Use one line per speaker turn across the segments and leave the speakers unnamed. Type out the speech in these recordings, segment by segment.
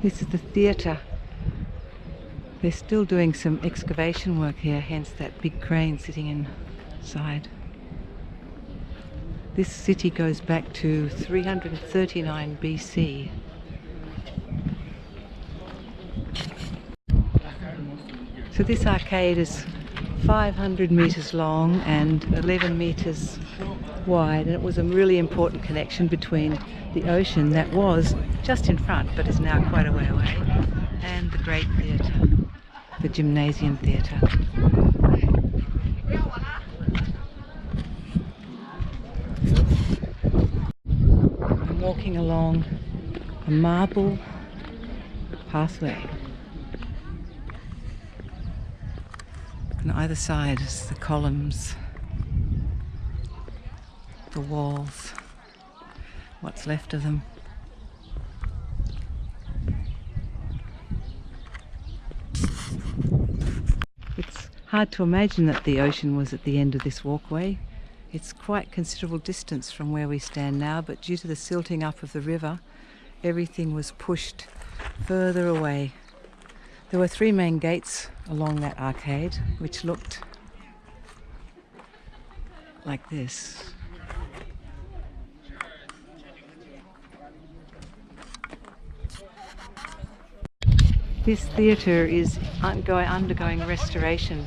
This is the theatre. They're still doing some excavation work here, hence that big crane sitting inside. This city goes back to 339 BC. So this arcade is 500 meters long and 11 meters wide, and it was a really important connection between the ocean that was just in front but is now quite a way away, and the great theatre, the gymnasium theatre. I'm walking along a marble pathway. On either side is the columns, the walls, what's left of them. It's hard to imagine that the ocean was at the end of this walkway. It's quite considerable distance from where we stand now, but due to the silting up of the river, everything was pushed further away. There were 3 main gates along that arcade, which looked like this. This theatre is undergoing restoration.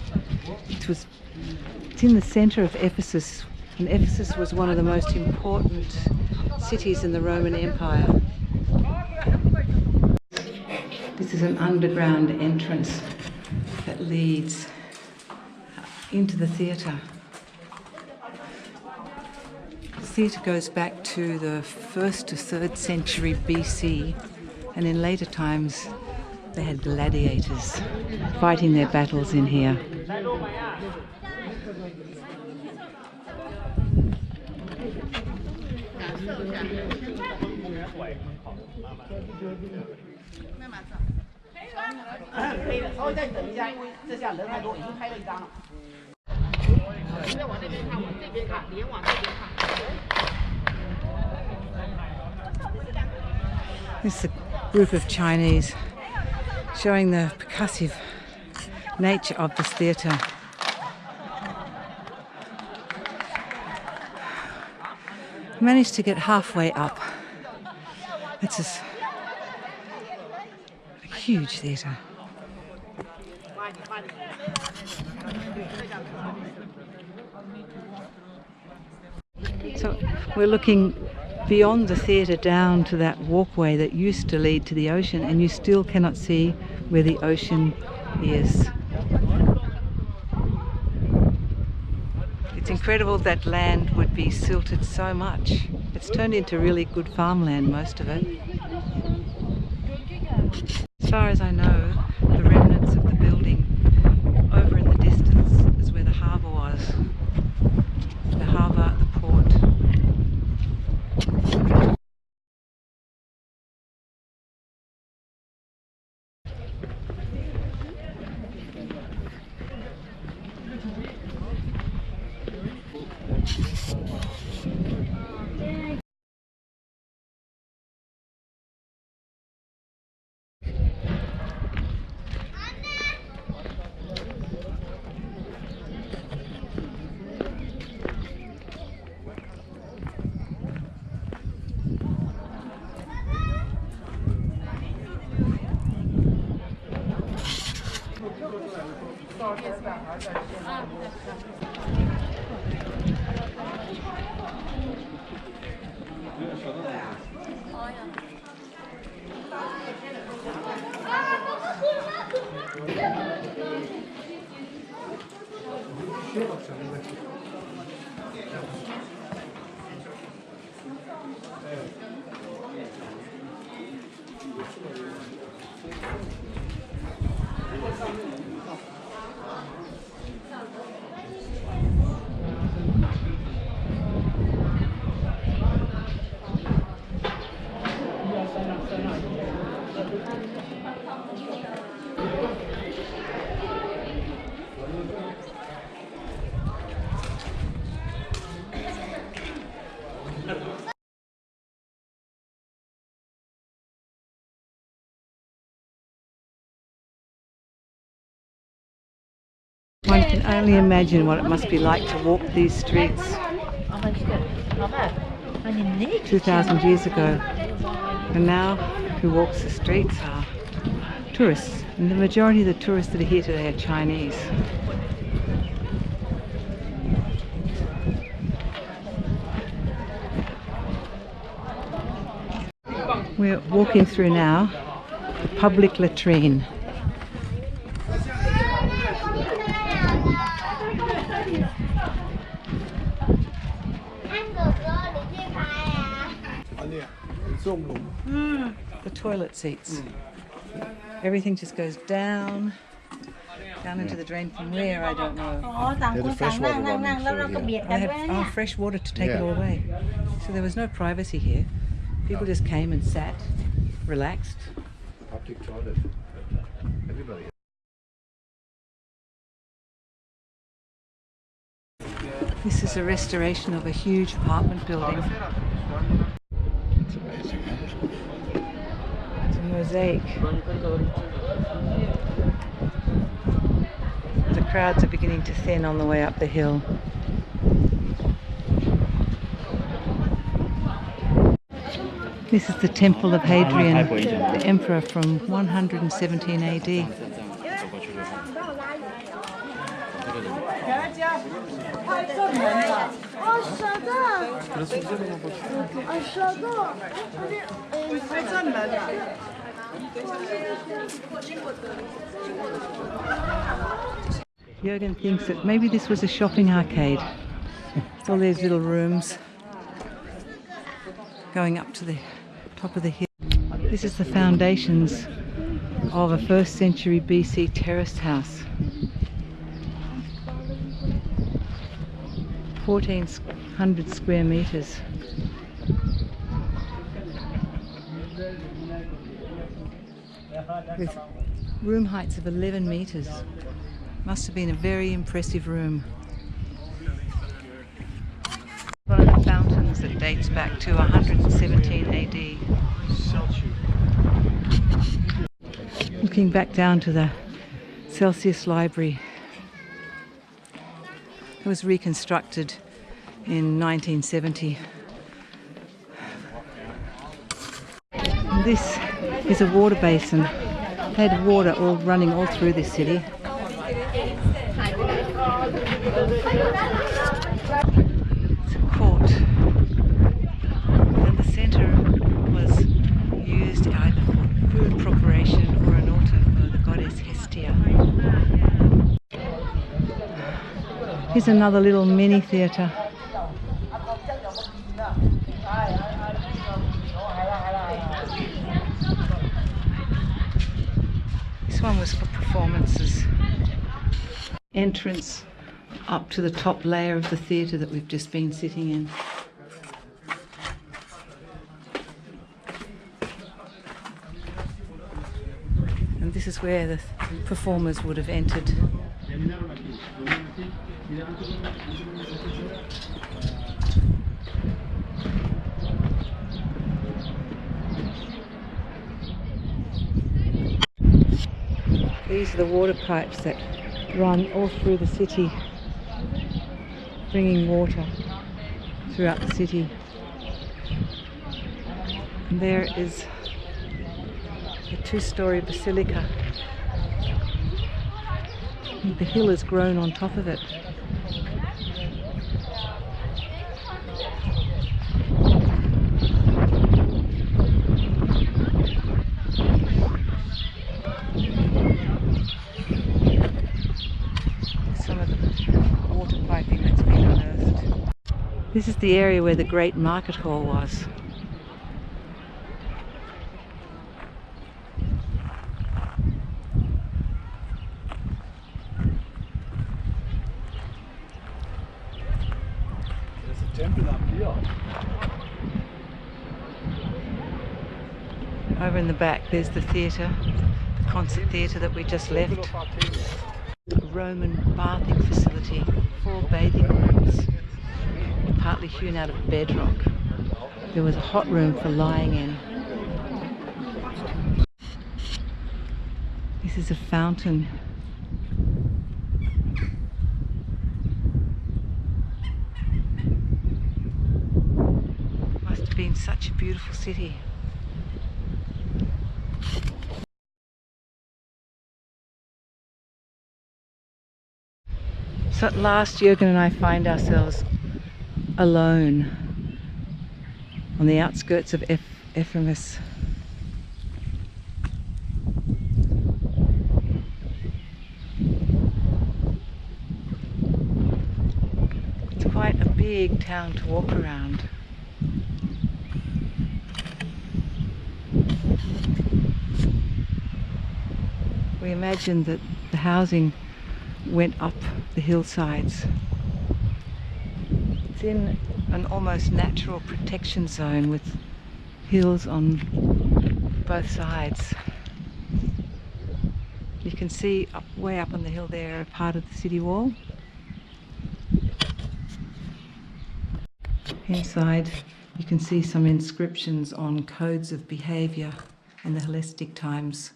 It's in the centre of Ephesus, and Ephesus was one of the most important cities in the Roman Empire. This is an underground entrance that leads into the theatre. The theatre goes back to the 1st to 3rd century BC, and in later times they had gladiators fighting their battles in here. This is a group of Chinese showing the percussive nature of this theatre. Managed to get halfway up. It's a huge theatre. So we're looking beyond the theatre down to that walkway that used to lead to the ocean, and you still cannot see where the ocean is. It's incredible that land would be silted so much. It's turned into really good farmland, most of it. As far as I know, the remnants of the building over in the distance is where the harbour was. The harbour, the port. only imagine what it must be like to walk these streets 2,000 years ago. And now who walks the streets are tourists. And the majority of the tourists that are here today are Chinese. We're walking through now the public latrine. The toilet seats. Everything just goes down into the drain. From where, I don't know.
The fresh water running through here.
They had fresh water to take it all away. So there was no privacy here. People just came and sat, relaxed.
Public toilet. Everybody.
This is a restoration of a huge apartment building.
It's amazing.
It's a mosaic. The crowds are beginning to thin on the way up the hill. This is the Temple of Hadrian, the emperor from 117 AD. Jürgen thinks that maybe this was a shopping arcade. It's all these little rooms going up to the top of the hill. This is the foundations of a 1st century BC terraced house. 1,400 square meters. With room heights of 11 meters. Must have been a very impressive room. One of the fountains that dates back to 117 AD. Looking back down to the Celsius Library. It was reconstructed in 1970. And this is a water basin. They had water all running all through this city. It's a court. And the centre was used either for food preparation or an altar for the goddess Hestia. Here's another little mini theatre. This one was for performances. Entrance up to the top layer of the theatre that we've just been sitting in. And this is where the performers would have entered. These are the water pipes that run all through the city, bringing water throughout the city. And there is a 2-story basilica. And the hill has grown on top of it. Some of the water piping that's been unearthed. This is the area where the Great Market Hall was.
There's a temple up here.
Over in the back there's the theatre, the concert theatre that we just left. A Roman bathing facility, 4 bathing rooms, partly hewn out of bedrock. There was a hot room for lying in. This is a fountain. been such a beautiful city. So at last Jürgen and I find ourselves alone on the outskirts of Ephesus. It's quite a big town to walk around. We imagined that the housing went up the hillsides. It's in an almost natural protection zone with hills on both sides. You can see way up on the hill there a part of the city wall. Inside you can see some inscriptions on codes of behaviour in the Hellenistic times.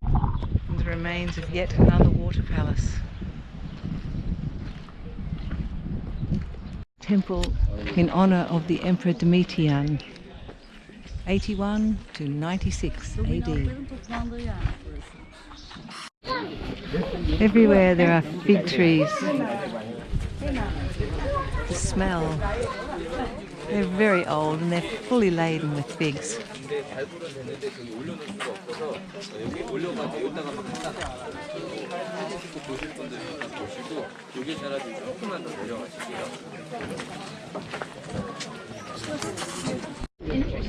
And the remains of yet another water palace. Temple in honour of the Emperor Domitian, 81 to 96 AD. Everywhere there are fig trees. The smell. They're very old and they're fully laden with figs.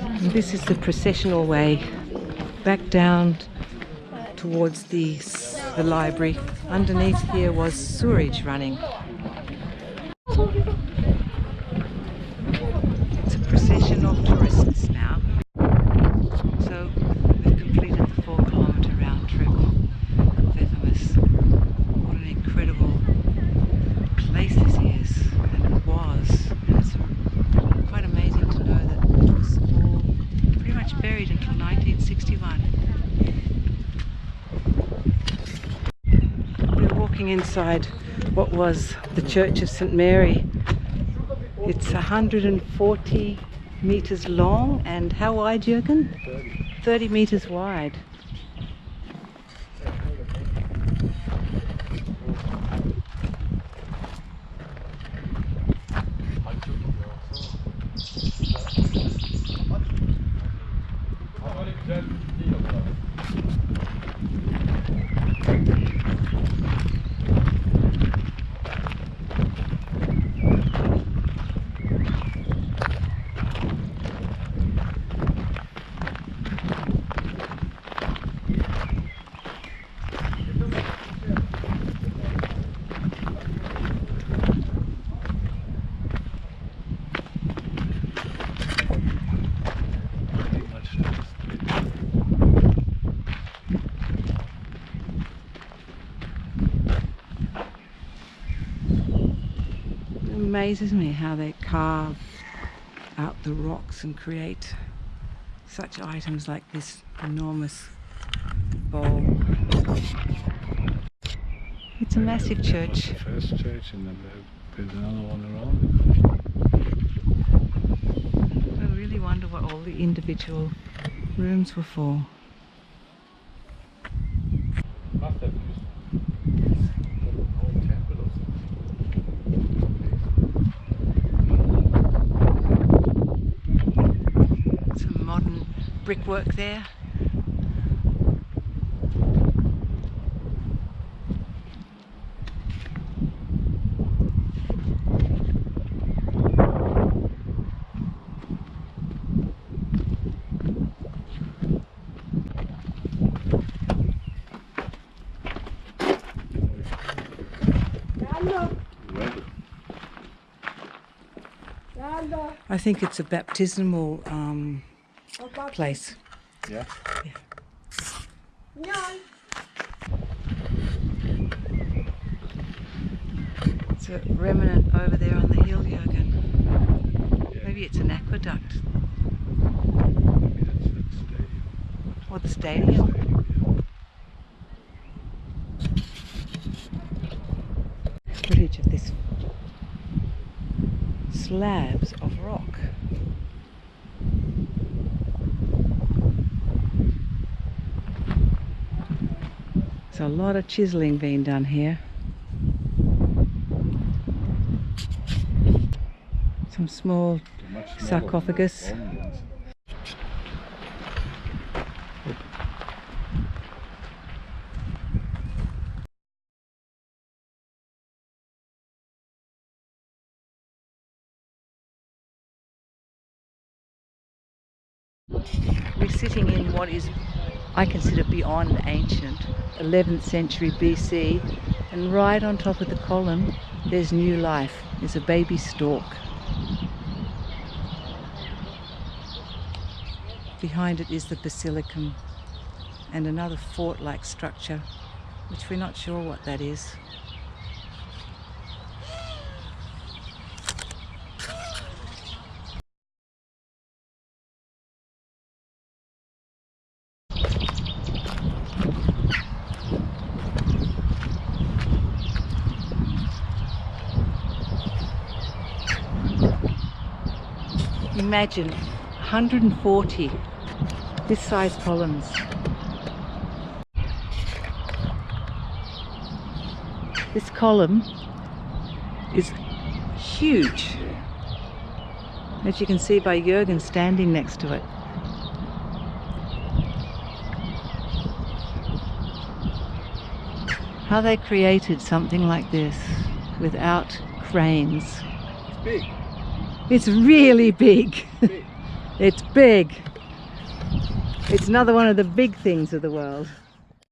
And this is the processional way back down towards the library. Underneath here was sewerage running. It's a procession of tourists now. So we've completed the 4-kilometre round trip of Ephesus. What an incredible place this is, and it was. And it's quite amazing to know that it was all pretty much buried until 1961. We're walking inside what was the Church of St. Mary. It's 140 metres long and how wide, Jürgen? 30 metres wide. It amazes me how they carve out the rocks and create such items like this enormous bowl. It's a massive church.
The first church, and then they built another one around.
I really wonder what all the individual rooms were for.
Must have used an old temple or something.
Some modern brickwork there. I think it's a baptismal place.
Yeah.
It's a remnant over there on the hill, Jürgen.
Yeah.
Maybe it's an aqueduct.
Maybe that's the stadium.
Or the stadium. Footage of this slabs of rock. There's a lot of chiseling being done here. Some small sarcophagus. We're sitting in what is, I consider, beyond ancient, 11th century BC, and right on top of the column there's new life. There's a baby stork. Behind it is the basilicum and another fort-like structure, which we're not sure what that is. Imagine 140 this size columns. This column is huge, as you can see by Jürgen standing next to it. How they created something like this without cranes.
It's big.
It's really big.
Big.
It's big. It's another one of the big things of the world.